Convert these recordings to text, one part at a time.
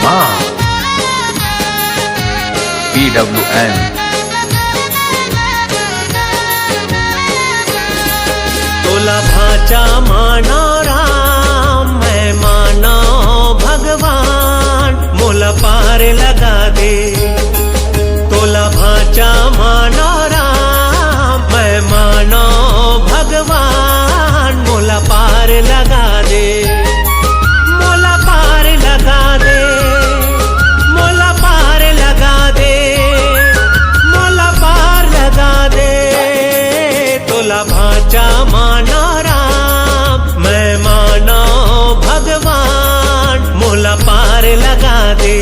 Verma PWN तोला भाचा मानो राम मैं मानो भगवान मोला पार लगा दे। तोला भाचा मानो राम मैं मानो भगवान मोला पार लगा दे। मोला पार लगा दे, मोला पार लगा दे, मोला पार लगा दे। तोला भाचा मानो राम मैं मानो भगवान मोला पार लगा दे।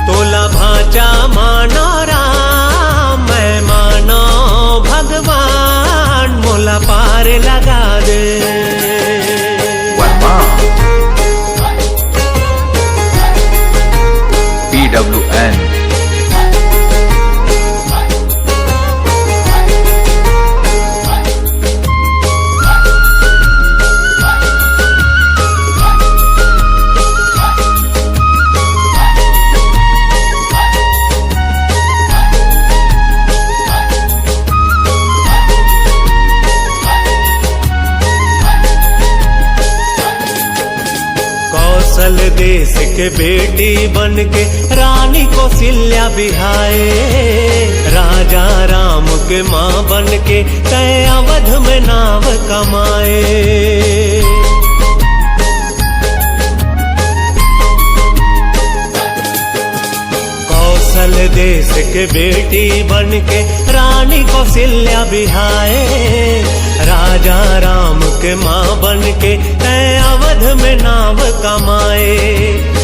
तोला भाचा मानो राम मैं मानो भगवान मोला पार लगा दे। वर्मा PWN कौशल देश के बेटी बनके रानी कौशल्या बिहाए। राजा राम के माँ बनके तय अवध में नाम कमाए। कौशल देश के बेटी बनके रानी कौशल्या बिहाए। राजा राम के माँ बनके तय अवध में नाम कमाए।